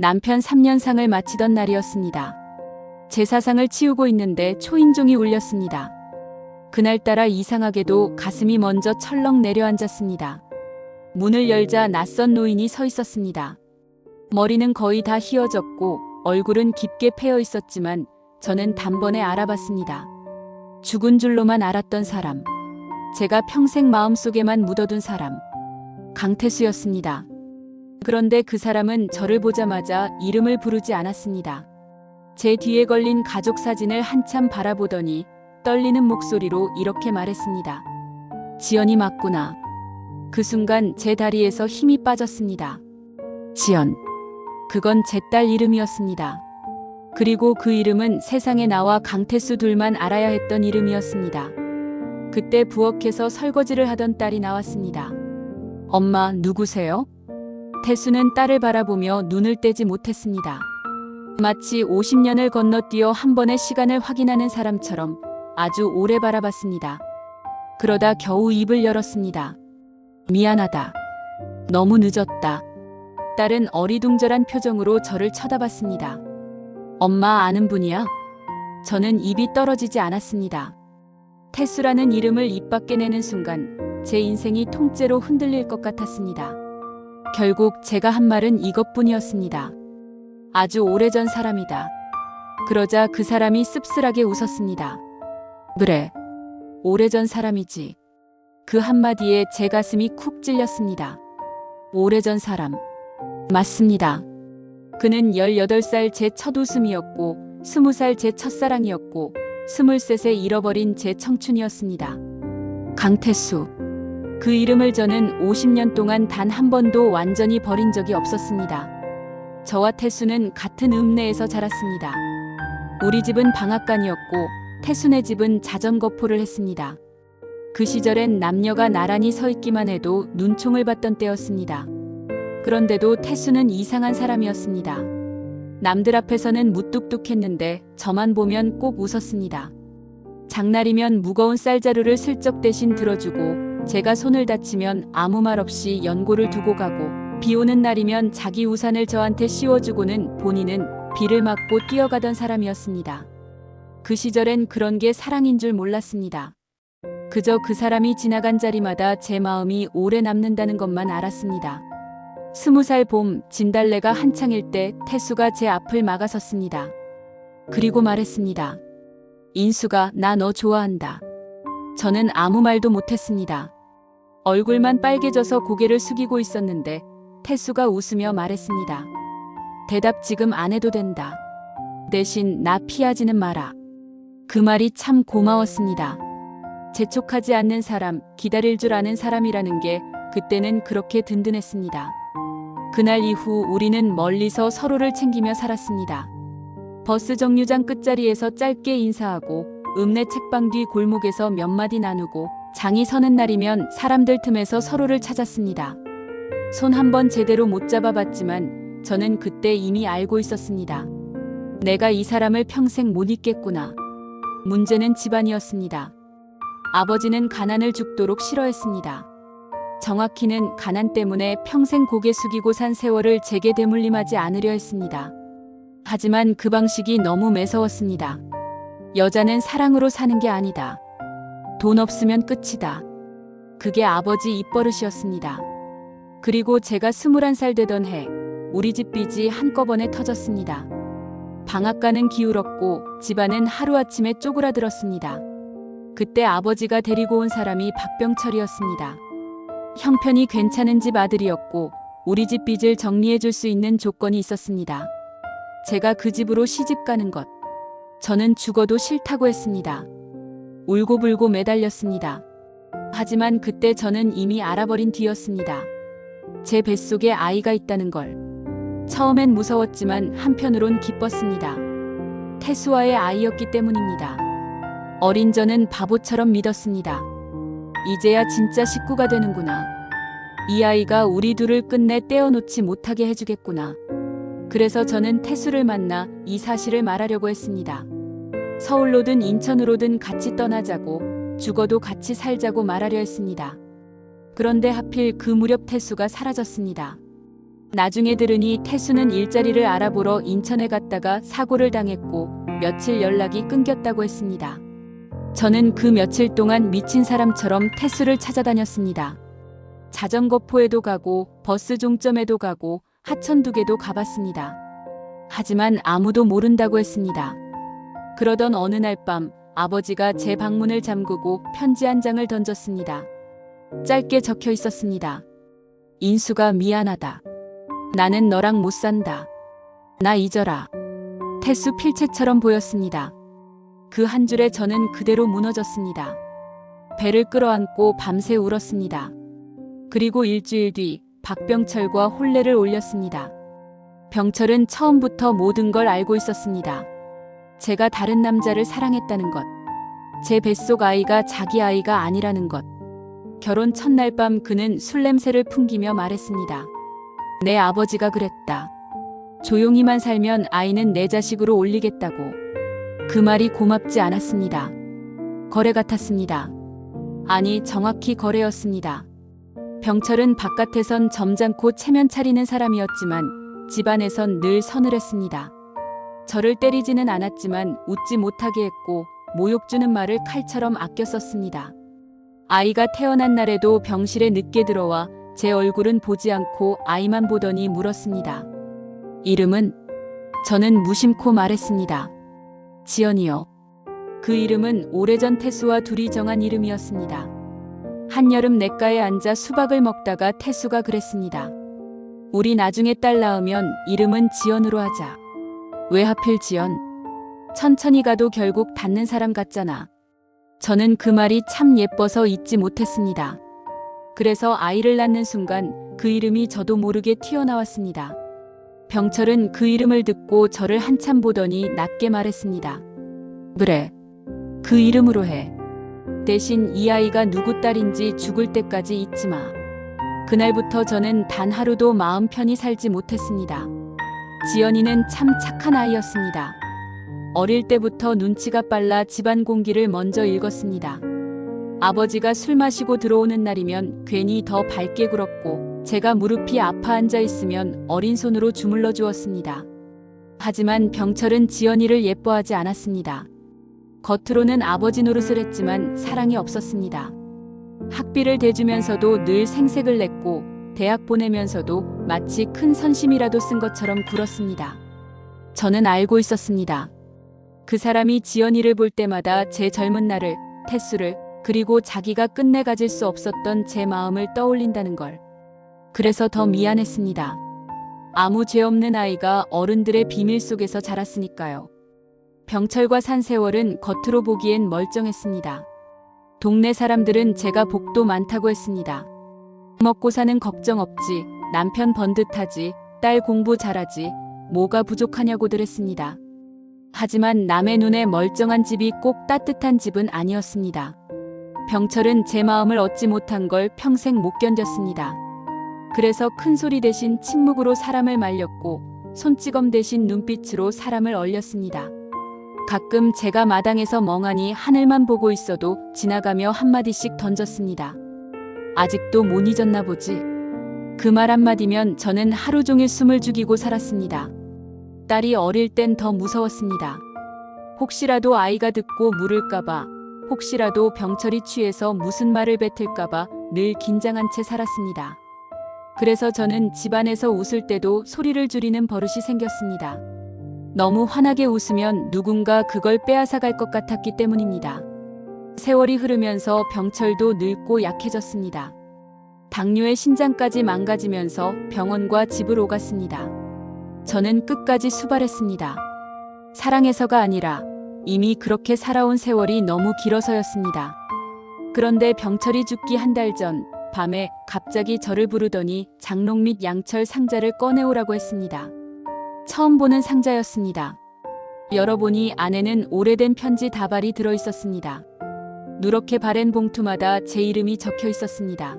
남편 3년상을 마치던 날이었습니다. 제사상을 치우고 있는데 초인종이 울렸습니다. 그날따라 이상하게도 가슴이 먼저 철렁 내려앉았습니다. 문을 열자 낯선 노인이 서 있었습니다. 머리는 거의 다 휘어졌고 얼굴은 깊게 패여 있었지만 저는 단번에 알아봤습니다. 죽은 줄로만 알았던 사람. 제가 평생 마음속에만 묻어둔 사람. 강태수였습니다. 그런데 그 사람은 저를 보자마자 이름을 부르지 않았습니다. 제 뒤에 걸린 가족 사진을 한참 바라보더니 떨리는 목소리로 이렇게 말했습니다. 지연이 맞구나. 그 순간 제 다리에서 힘이 빠졌습니다. 지연. 그건 제 딸 이름이었습니다. 그리고 그 이름은 세상에 나와 강태수 둘만 알아야 했던 이름이었습니다. 그때 부엌에서 설거지를 하던 딸이 나왔습니다. 엄마, 누구세요? 태수는 딸을 바라보며 눈을 떼지 못했습니다. 마치 50년을 건너뛰어 한 번의 시간을 확인하는 사람처럼 아주 오래 바라봤습니다. 그러다 겨우 입을 열었습니다. 미안하다. 너무 늦었다. 딸은 어리둥절한 표정으로 저를 쳐다봤습니다. 엄마 아는 분이야? 저는 입이 떨어지지 않았습니다. 태수라는 이름을 입 밖에 내는 순간 제 인생이 통째로 흔들릴 것 같았습니다. 결국 제가 한 말은 이것뿐이었습니다. 아주 오래전 사람이다. 그러자 그 사람이 씁쓸하게 웃었습니다. 그래, 오래전 사람이지. 그 한마디에 제 가슴이 쿡 찔렸습니다. 오래전 사람. 맞습니다. 그는 18살 제 첫 웃음이었고 20살 제 첫사랑이었고 23세 잃어버린 제 청춘이었습니다. 강태수. 그 이름을 저는 50년 동안 단 한 번도 완전히 버린 적이 없었습니다. 저와 태수는 같은 읍내에서 자랐습니다. 우리 집은 방앗간이었고 태수네 집은 자전거포를 했습니다. 그 시절엔 남녀가 나란히 서 있기만 해도 눈총을 받던 때였습니다. 그런데도 태수는 이상한 사람이었습니다. 남들 앞에서는 무뚝뚝했는데 저만 보면 꼭 웃었습니다. 장날이면 무거운 쌀자루를 슬쩍 대신 들어주고 제가 손을 다치면 아무 말 없이 연고를 두고 가고 비 오는 날이면 자기 우산을 저한테 씌워주고는 본인은 비를 맞고 뛰어가던 사람이었습니다. 그 시절엔 그런 게 사랑인 줄 몰랐습니다. 그저 그 사람이 지나간 자리마다 제 마음이 오래 남는다는 것만 알았습니다. 20살 봄 진달래가 한창일 때 태수가 제 앞을 막아섰습니다. 그리고 말했습니다. 인수가 나 너 좋아한다. 저는 아무 말도 못했습니다. 얼굴만 빨개져서 고개를 숙이고 있었는데 태수가 웃으며 말했습니다. 대답 지금 안 해도 된다. 대신 나 피하지는 마라. 그 말이 참 고마웠습니다. 재촉하지 않는 사람, 기다릴 줄 아는 사람이라는 게 그때는 그렇게 든든했습니다. 그날 이후 우리는 멀리서 서로를 챙기며 살았습니다. 버스 정류장 끝자리에서 짧게 인사하고 읍내 책방 뒤 골목에서 몇 마디 나누고 장이 서는 날이면 사람들 틈에서 서로를 찾았습니다. 손 한 번 제대로 못 잡아봤지만 저는 그때 이미 알고 있었습니다. 내가 이 사람을 평생 못 잊겠구나. 문제는 집안이었습니다. 아버지는 가난을 죽도록 싫어했습니다. 정확히는 가난 때문에 평생 고개 숙이고 산 세월을 제게 되물림하지 않으려 했습니다. 하지만 그 방식이 너무 매서웠습니다. 여자는 사랑으로 사는 게 아니다. 돈 없으면 끝이다. 그게 아버지 입버릇이었습니다. 그리고 제가 21살 되던 해 우리 집 빚이 한꺼번에 터졌습니다. 방앗간은 기울었고 집안은 하루아침에 쪼그라들었습니다. 그때 아버지가 데리고 온 사람이 박병철이었습니다. 형편이 괜찮은 집 아들이었고 우리 집 빚을 정리해 줄 수 있는 조건이 있었습니다. 제가 그 집으로 시집 가는 것. 저는 죽어도 싫다고 했습니다. 울고불고 매달렸습니다. 하지만 그때 저는 이미 알아버린 뒤였습니다. 제 뱃속에 아이가 있다는 걸. 처음엔 무서웠지만 한편으론 기뻤습니다. 태수와의 아이였기 때문입니다. 어린 저는 바보처럼 믿었습니다. 이제야 진짜 식구가 되는구나. 이 아이가 우리 둘을 끝내 떼어놓지 못하게 해주겠구나. 그래서 저는 태수를 만나 이 사실을 말하려고 했습니다. 서울로든 인천으로든 같이 떠나자고 죽어도 같이 살자고 말하려 했습니다. 그런데 하필 그 무렵 태수가 사라졌습니다. 나중에 들으니 태수는 일자리를 알아보러 인천에 갔다가 사고를 당했고 며칠 연락이 끊겼다고 했습니다. 저는 그 며칠 동안 미친 사람처럼 태수를 찾아다녔습니다. 자전거포에도 가고 버스 종점에도 가고 하천두개도 가봤습니다. 하지만 아무도 모른다고 했습니다. 그러던 어느 날 밤 아버지가 제 방문을 잠그고 편지 한 장을 던졌습니다. 짧게 적혀 있었습니다. 인수가 미안하다. 나는 너랑 못 산다. 나 잊어라. 태수 필체처럼 보였습니다. 그 한 줄에 저는 그대로 무너졌습니다. 배를 끌어안고 밤새 울었습니다. 그리고 일주일 뒤 박병철과 혼례를 올렸습니다. 병철은 처음부터 모든 걸 알고 있었습니다. 제가 다른 남자를 사랑했다는 것, 제 뱃속 아이가 자기 아이가 아니라는 것. 결혼 첫날 밤 그는 술 냄새를 풍기며 말했습니다. 내 아버지가 그랬다. 조용히만 살면 아이는 내 자식으로 올리겠다고. 그 말이 고맙지 않았습니다. 거래 같았습니다. 아니, 정확히 거래였습니다. 병철은 바깥에선 점잖고 체면 차리는 사람이었지만 집안에선 늘 서늘했습니다. 저를 때리지는 않았지만 웃지 못하게 했고 모욕 주는 말을 칼처럼 아껴 썼습니다. 아이가 태어난 날에도 병실에 늦게 들어와 제 얼굴은 보지 않고 아이만 보더니 물었습니다. 이름은? 저는 무심코 말했습니다. 지연이요. 그 이름은 오래전 태수와 둘이 정한 이름이었습니다. 한여름 냇가에 앉아 수박을 먹다가 태수가 그랬습니다. 우리 나중에 딸 낳으면 이름은 지연으로 하자. 왜 하필 지연? 천천히 가도 결국 닿는 사람 같잖아. 저는 그 말이 참 예뻐서 잊지 못했습니다. 그래서 아이를 낳는 순간 그 이름이 저도 모르게 튀어나왔습니다. 병철은 그 이름을 듣고 저를 한참 보더니 낮게 말했습니다. 그래, 그 이름으로 해. 대신 이 아이가 누구 딸인지 죽을 때까지 잊지 마. 그날부터 저는 단 하루도 마음 편히 살지 못했습니다. 지연이는 참 착한 아이였습니다. 어릴 때부터 눈치가 빨라 집안 공기를 먼저 읽었습니다. 아버지가 술 마시고 들어오는 날이면 괜히 더 밝게 굴었고 제가 무릎이 아파 앉아 있으면 어린 손으로 주물러 주었습니다. 하지만 병철은 지연이를 예뻐하지 않았습니다. 겉으로는 아버지 노릇을 했지만 사랑이 없었습니다. 학비를 대주면서도 늘 생색을 냈고 대학 보내면서도 마치 큰 선심이라도 쓴 것처럼 굴었습니다. 저는 알고 있었습니다. 그 사람이 지연이를 볼 때마다 제 젊은 날을, 태수를, 그리고 자기가 끝내 가질 수 없었던 제 마음을 떠올린다는 걸. 그래서 더 미안했습니다. 아무 죄 없는 아이가 어른들의 비밀 속에서 자랐으니까요. 병철과 산 세월은 겉으로 보기엔 멀쩡했습니다. 동네 사람들은 제가 복도 많다고 했습니다. 먹고 사는 걱정 없지, 남편 번듯하지, 딸 공부 잘하지, 뭐가 부족하냐고들 했습니다. 하지만 남의 눈에 멀쩡한 집이 꼭 따뜻한 집은 아니었습니다. 병철은 제 마음을 얻지 못한 걸 평생 못 견뎠습니다. 그래서 큰 소리 대신 침묵으로 사람을 말렸고 손찌검 대신 눈빛으로 사람을 얼렸습니다. 가끔 제가 마당에서 멍하니 하늘만 보고 있어도 지나가며 한마디씩 던졌습니다. 아직도 못 잊었나 보지. 그 말 한마디면 저는 하루 종일 숨을 죽이고 살았습니다. 딸이 어릴 땐 더 무서웠습니다. 혹시라도 아이가 듣고 물을까봐, 혹시라도 병철이 취해서 무슨 말을 뱉을까봐 늘 긴장한 채 살았습니다. 그래서 저는 집안에서 웃을 때도 소리를 줄이는 버릇이 생겼습니다. 너무 환하게 웃으면 누군가 그걸 빼앗아갈 것 같았기 때문입니다. 세월이 흐르면서 병철도 늙고 약해졌습니다. 당뇨의 신장까지 망가지면서 병원과 집을 오갔습니다. 저는 끝까지 수발했습니다. 사랑해서가 아니라 이미 그렇게 살아온 세월이 너무 길어서였습니다. 그런데 병철이 죽기 한 달 전 밤에 갑자기 저를 부르더니 장롱 및 양철 상자를 꺼내오라고 했습니다. 처음 보는 상자였습니다. 열어보니 안에는 오래된 편지 다발이 들어있었습니다. 누렇게 바랜 봉투마다 제 이름이 적혀 있었습니다.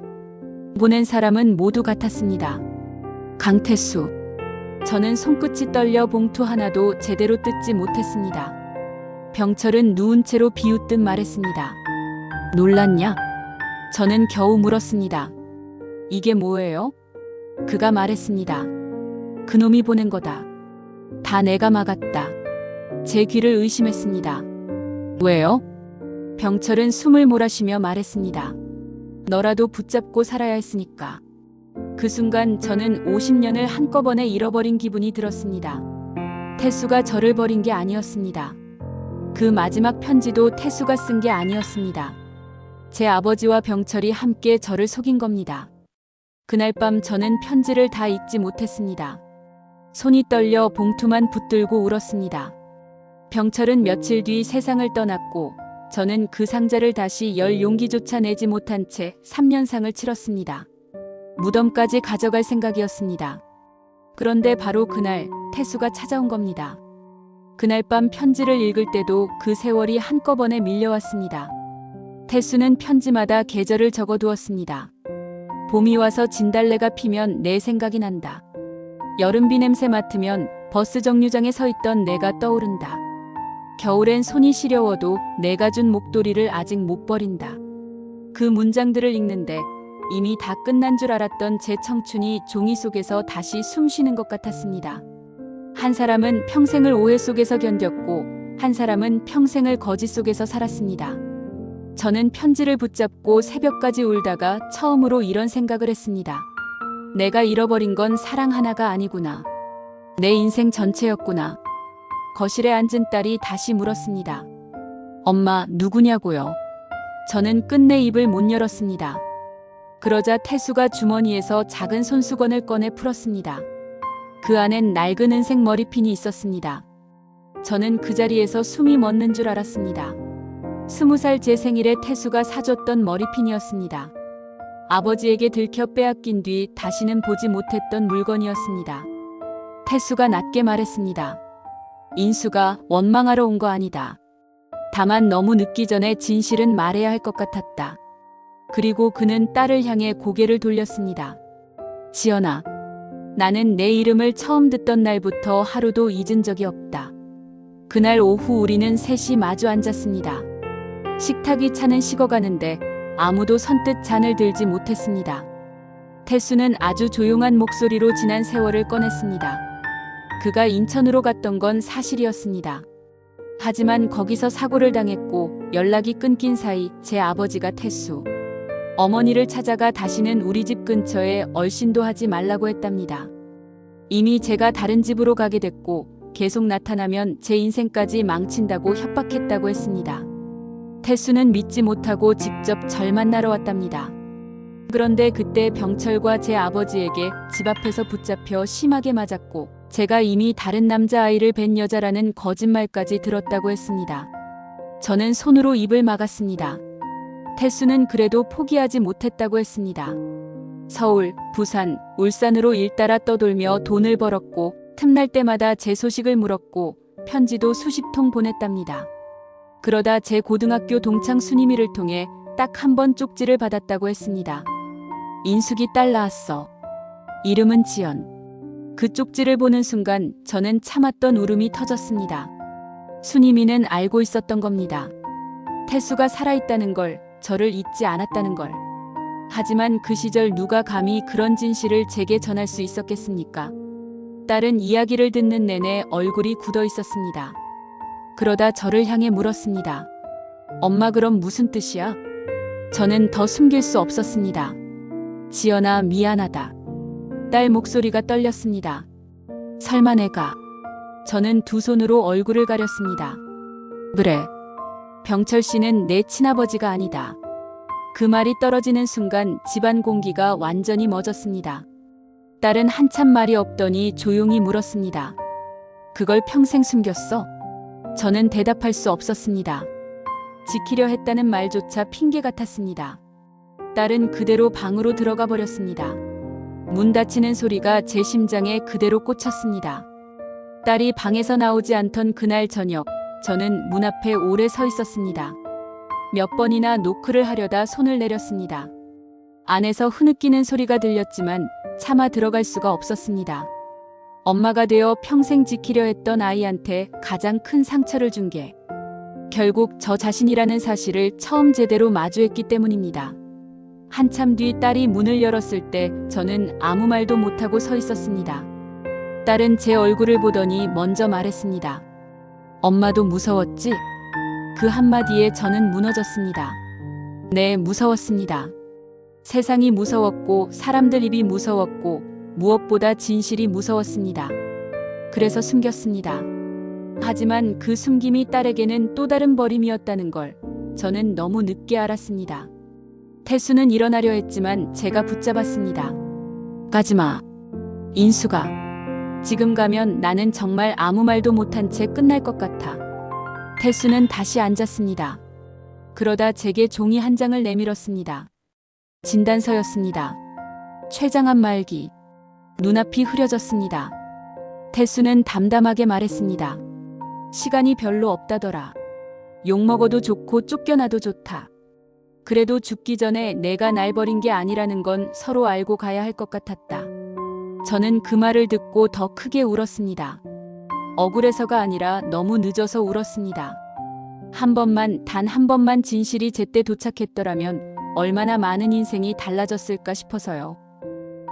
보낸 사람은 모두 같았습니다. 강태수. 저는 손끝이 떨려 봉투 하나도 제대로 뜯지 못했습니다. 병철은 누운 채로 비웃듯 말했습니다. 놀랐냐? 저는 겨우 물었습니다. 이게 뭐예요? 그가 말했습니다. 그놈이 보낸 거다. 다 내가 막았다. 제 귀를 의심했습니다. 왜요? 병철은 숨을 몰아쉬며 말했습니다. 너라도 붙잡고 살아야 했으니까. 그 순간 저는 50년을 한꺼번에 잃어버린 기분이 들었습니다. 태수가 저를 버린 게 아니었습니다. 그 마지막 편지도 태수가 쓴 게 아니었습니다. 제 아버지와 병철이 함께 저를 속인 겁니다. 그날 밤 저는 편지를 다 읽지 못했습니다. 손이 떨려 봉투만 붙들고 울었습니다. 병철은 며칠 뒤 세상을 떠났고 저는 그 상자를 다시 열 용기조차 내지 못한 채 3년상을 치렀습니다. 무덤까지 가져갈 생각이었습니다. 그런데 바로 그날 태수가 찾아온 겁니다. 그날 밤 편지를 읽을 때도 그 세월이 한꺼번에 밀려왔습니다. 태수는 편지마다 계절을 적어두었습니다. 봄이 와서 진달래가 피면 내 생각이 난다. 여름 비 냄새 맡으면 버스 정류장에 서 있던 내가 떠오른다. 겨울엔 손이 시려워도 내가 준 목도리를 아직 못 버린다. 그 문장들을 읽는데 이미 다 끝난 줄 알았던 제 청춘이 종이 속에서 다시 숨 쉬는 것 같았습니다. 한 사람은 평생을 오해 속에서 견뎠고 한 사람은 평생을 거짓 속에서 살았습니다. 저는 편지를 붙잡고 새벽까지 울다가 처음으로 이런 생각을 했습니다. 내가 잃어버린 건 사랑 하나가 아니구나. 내 인생 전체였구나. 거실에 앉은 딸이 다시 물었습니다. 엄마, 누구냐고요? 저는 끝내 입을 못 열었습니다. 그러자 태수가 주머니에서 작은 손수건을 꺼내 풀었습니다. 그 안엔 낡은 은색 머리핀이 있었습니다. 저는 그 자리에서 숨이 멎는 줄 알았습니다. 20살 제 생일에 태수가 사줬던 머리핀이었습니다. 아버지에게 들켜 빼앗긴 뒤 다시는 보지 못했던 물건이었습니다. 태수가 낮게 말했습니다. 인수가 원망하러 온 거 아니다. 다만 너무 늦기 전에 진실은 말해야 할 것 같았다. 그리고 그는 딸을 향해 고개를 돌렸습니다. 지연아, 나는 내 이름을 처음 듣던 날부터 하루도 잊은 적이 없다. 그날 오후 우리는 셋이 마주 앉았습니다. 식탁이 차는 식어가는데 아무도 선뜻 잔을 들지 못했습니다. 태수는 아주 조용한 목소리로 지난 세월을 꺼냈습니다. 그가 인천으로 갔던 건 사실이었습니다. 하지만 거기서 사고를 당했고 연락이 끊긴 사이 제 아버지가 태수 어머니를 찾아가 다시는 우리 집 근처에 얼씬도 하지 말라고 했답니다. 이미 제가 다른 집으로 가게 됐고 계속 나타나면 제 인생까지 망친다고 협박했다고 했습니다. 태수는 믿지 못하고 직접 절 만나러 왔답니다. 그런데 그때 병철과 제 아버지에게 집 앞에서 붙잡혀 심하게 맞았고 제가 이미 다른 남자아이를 뵌 여자라는 거짓말까지 들었다고 했습니다. 저는 손으로 입을 막았습니다. 태수는 그래도 포기하지 못했다고 했습니다. 서울, 부산, 울산으로 일 따라 떠돌며 돈을 벌었고 틈날 때마다 제 소식을 물었고 편지도 수십 통 보냈답니다. 그러다 제 고등학교 동창 순임이를 통해 딱 한 번 쪽지를 받았다고 했습니다. 인숙이 딸 낳았어. 이름은 지연. 그 쪽지를 보는 순간 저는 참았던 울음이 터졌습니다. 순임이는 알고 있었던 겁니다. 태수가 살아있다는 걸, 저를 잊지 않았다는 걸. 하지만 그 시절 누가 감히 그런 진실을 제게 전할 수 있었겠습니까? 딸은 이야기를 듣는 내내 얼굴이 굳어 있었습니다. 그러다 저를 향해 물었습니다. 엄마, 그럼 무슨 뜻이야? 저는 더 숨길 수 없었습니다. 지연아, 미안하다. 딸 목소리가 떨렸습니다. 설마 내가. 저는 두 손으로 얼굴을 가렸습니다. 그래. 병철 씨는 내 친아버지가 아니다. 그 말이 떨어지는 순간 집안 공기가 완전히 멎었습니다. 딸은 한참 말이 없더니 조용히 물었습니다. 그걸 평생 숨겼어? 저는 대답할 수 없었습니다. 지키려 했다는 말조차 핑계 같았습니다. 딸은 그대로 방으로 들어가 버렸습니다. 문 닫히는 소리가 제 심장에 그대로 꽂혔습니다. 딸이 방에서 나오지 않던 그날 저녁, 저는 문 앞에 오래 서 있었습니다. 몇 번이나 노크를 하려다 손을 내렸습니다. 안에서 흐느끼는 소리가 들렸지만 차마 들어갈 수가 없었습니다. 엄마가 되어 평생 지키려 했던 아이한테 가장 큰 상처를 준 게 결국 저 자신이라는 사실을 처음 제대로 마주했기 때문입니다. 한참 뒤 딸이 문을 열었을 때 저는 아무 말도 못하고 서 있었습니다. 딸은 제 얼굴을 보더니 먼저 말했습니다. 엄마도 무서웠지? 그 한마디에 저는 무너졌습니다. 네, 무서웠습니다. 세상이 무서웠고 사람들 입이 무서웠고 무엇보다 진실이 무서웠습니다. 그래서 숨겼습니다. 하지만 그 숨김이 딸에게는 또 다른 버림이었다는 걸 저는 너무 늦게 알았습니다. 태수는 일어나려 했지만 제가 붙잡았습니다. 가지마. 인수가. 지금 가면 나는 정말 아무 말도 못한 채 끝날 것 같아. 태수는 다시 앉았습니다. 그러다 제게 종이 한 장을 내밀었습니다. 진단서였습니다. 췌장암 말기. 눈앞이 흐려졌습니다. 태수는 담담하게 말했습니다. 시간이 별로 없다더라. 욕먹어도 좋고 쫓겨나도 좋다. 그래도 죽기 전에 내가 날 버린 게 아니라는 건 서로 알고 가야 할 것 같았다. 저는 그 말을 듣고 더 크게 울었습니다. 억울해서가 아니라 너무 늦어서 울었습니다. 한 번만, 단 한 번만 진실이 제때 도착했더라면 얼마나 많은 인생이 달라졌을까 싶어서요.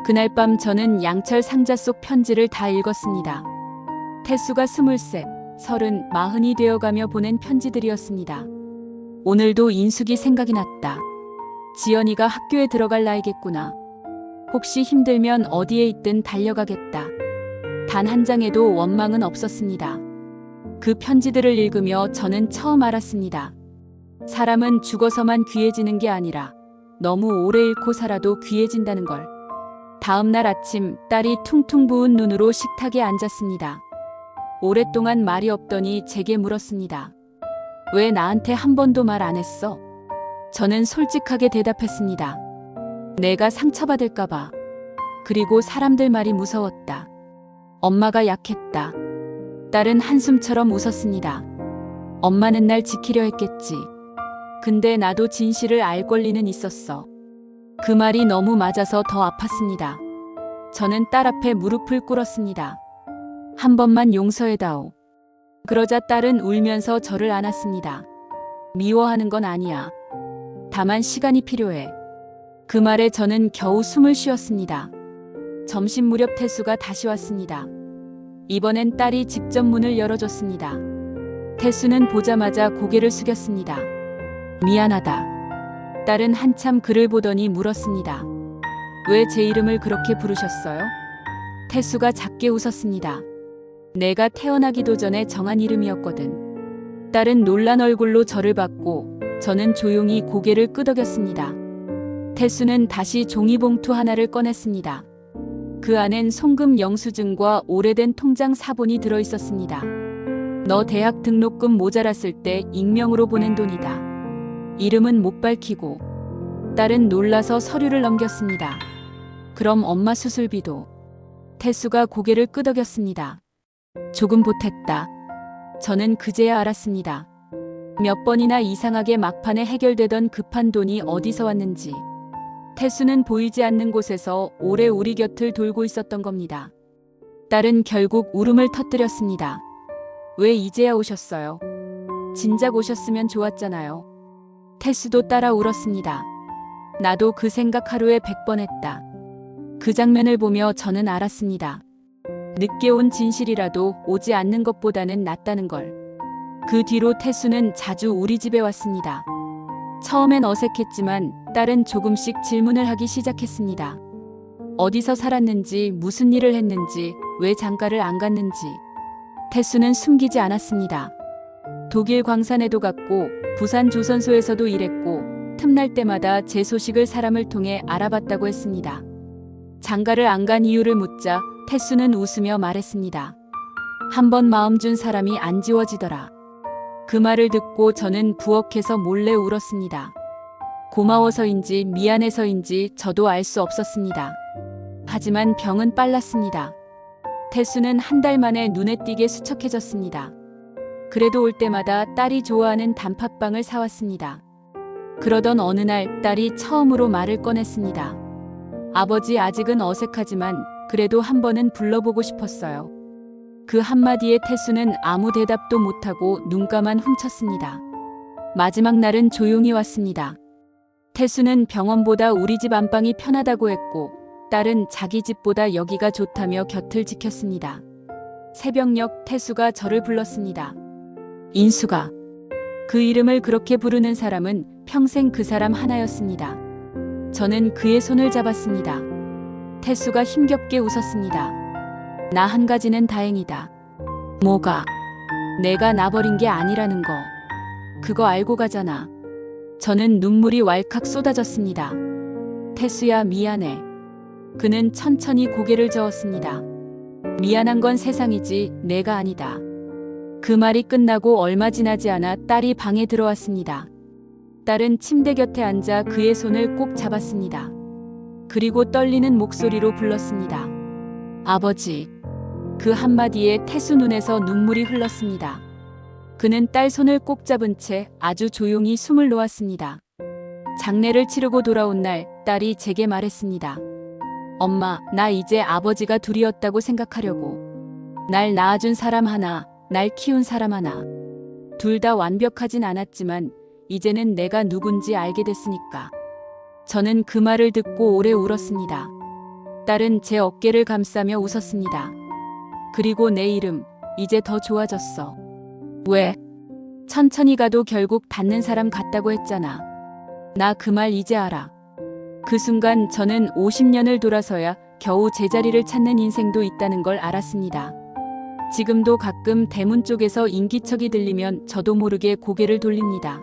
그날 밤 저는 양철 상자 속 편지를 다 읽었습니다. 태수가 23, 30, 40이 되어가며 보낸 편지들이었습니다. 오늘도 인숙이 생각이 났다. 지연이가 학교에 들어갈 나이겠구나. 혹시 힘들면 어디에 있든 달려가겠다. 단 한 장에도 원망은 없었습니다. 그 편지들을 읽으며 저는 처음 알았습니다. 사람은 죽어서만 귀해지는 게 아니라 너무 오래 잃고 살아도 귀해진다는 걸. 다음 날 아침 딸이 퉁퉁 부은 눈으로 식탁에 앉았습니다. 오랫동안 말이 없더니 제게 물었습니다. 왜 나한테 한 번도 말 안 했어? 저는 솔직하게 대답했습니다. 내가 상처받을까 봐. 그리고 사람들 말이 무서웠다. 엄마가 약했다. 딸은 한숨처럼 웃었습니다. 엄마는 날 지키려 했겠지. 근데 나도 진실을 알 권리는 있었어. 그 말이 너무 맞아서 더 아팠습니다. 저는 딸 앞에 무릎을 꿇었습니다. 한 번만 용서해다오. 그러자 딸은 울면서 저를 안았습니다. 미워하는 건 아니야. 다만 시간이 필요해. 그 말에 저는 겨우 숨을 쉬었습니다. 점심 무렵 태수가 다시 왔습니다. 이번엔 딸이 직접 문을 열어줬습니다. 태수는 보자마자 고개를 숙였습니다. 미안하다. 딸은 한참 그를 보더니 물었습니다. 왜 제 이름을 그렇게 부르셨어요? 태수가 작게 웃었습니다. 내가 태어나기도 전에 정한 이름이었거든. 딸은 놀란 얼굴로 저를 봤고 저는 조용히 고개를 끄덕였습니다. 태수는 다시 종이봉투 하나를 꺼냈습니다. 그 안엔 송금 영수증과 오래된 통장 사본이 들어있었습니다. 너 대학 등록금 모자랐을 때 익명으로 보낸 돈이다. 이름은 못 밝히고. 딸은 놀라서 서류를 넘겼습니다. 그럼 엄마 수술비도. 태수가 고개를 끄덕였습니다. 조금 보탰다. 저는 그제야 알았습니다. 몇 번이나 이상하게 막판에 해결되던 급한 돈이 어디서 왔는지. 태수는 보이지 않는 곳에서 오래 우리 곁을 돌고 있었던 겁니다. 딸은 결국 울음을 터뜨렸습니다. 왜 이제야 오셨어요? 진작 오셨으면 좋았잖아요. 태수도 따라 울었습니다. 나도 그 생각 하루에 100번 했다. 그 장면을 보며 저는 알았습니다. 늦게 온 진실이라도 오지 않는 것보다는 낫다는 걸. 그 뒤로 태수는 자주 우리 집에 왔습니다. 처음엔 어색했지만 딸은 조금씩 질문을 하기 시작했습니다. 어디서 살았는지, 무슨 일을 했는지, 왜 장가를 안 갔는지. 태수는 숨기지 않았습니다. 독일 광산에도 갔고 부산 조선소에서도 일했고 틈날 때마다 제 소식을 사람을 통해 알아봤다고 했습니다. 장가를 안 간 이유를 묻자 태수는 웃으며 말했습니다. 한 번 마음 준 사람이 안 지워지더라. 그 말을 듣고 저는 부엌에서 몰래 울었습니다. 고마워서인지 미안해서인지 저도 알 수 없었습니다. 하지만 병은 빨랐습니다. 태수는 한 달 만에 눈에 띄게 수척해졌습니다. 그래도 올 때마다 딸이 좋아하는 단팥빵을 사왔습니다. 그러던 어느 날 딸이 처음으로 말을 꺼냈습니다. 아버지, 아직은 어색하지만 그래도 한 번은 불러보고 싶었어요. 그 한마디에 태수는 아무 대답도 못하고 눈가만 훔쳤습니다. 마지막 날은 조용히 왔습니다. 태수는 병원보다 우리 집 안방이 편하다고 했고 딸은 자기 집보다 여기가 좋다며 곁을 지켰습니다. 새벽녘 태수가 저를 불렀습니다. 인수가. 그 이름을 그렇게 부르는 사람은 평생 그 사람 하나였습니다. 저는 그의 손을 잡았습니다. 태수가 힘겹게 웃었습니다. 나 한 가지는 다행이다. 뭐가? 내가 놔버린 게 아니라는 거. 그거 알고 가잖아. 저는 눈물이 왈칵 쏟아졌습니다. 태수야, 미안해. 그는 천천히 고개를 저었습니다. 미안한 건 세상이지 내가 아니다. 그 말이 끝나고 얼마 지나지 않아 딸이 방에 들어왔습니다. 딸은 침대 곁에 앉아 그의 손을 꼭 잡았습니다. 그리고 떨리는 목소리로 불렀습니다. 아버지. 그 한마디에 태수 눈에서 눈물이 흘렀습니다. 그는 딸 손을 꼭 잡은 채 아주 조용히 숨을 놓았습니다. 장례를 치르고 돌아온 날 딸이 제게 말했습니다. 엄마, 나 이제 아버지가 둘이었다고 생각하려고. 날 낳아준 사람 하나, 날 키운 사람 하나. 둘 다 완벽하진 않았지만 이제는 내가 누군지 알게 됐으니까. 저는 그 말을 듣고 오래 울었습니다. 딸은 제 어깨를 감싸며 웃었습니다. 그리고 내 이름, 이제 더 좋아졌어. 왜? 천천히 가도 결국 닿는 사람 같다고 했잖아. 나 그 말 이제 알아. 그 순간 저는 50년을 돌아서야 겨우 제자리를 찾는 인생도 있다는 걸 알았습니다. 지금도 가끔 대문 쪽에서 인기척이 들리면 저도 모르게 고개를 돌립니다.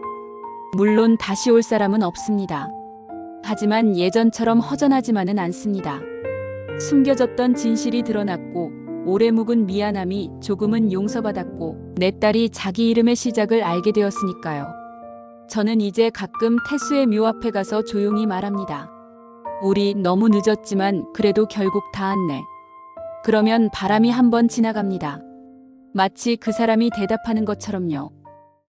물론 다시 올 사람은 없습니다. 하지만 예전처럼 허전하지만은 않습니다. 숨겨졌던 진실이 드러났고 오래 묵은 미안함이 조금은 용서받았고 내 딸이 자기 이름의 시작을 알게 되었으니까요. 저는 이제 가끔 태수의 묘 앞에 가서 조용히 말합니다. 우리 너무 늦었지만 그래도 결국 닿았네. 그러면 바람이 한번 지나갑니다. 마치 그 사람이 대답하는 것처럼요.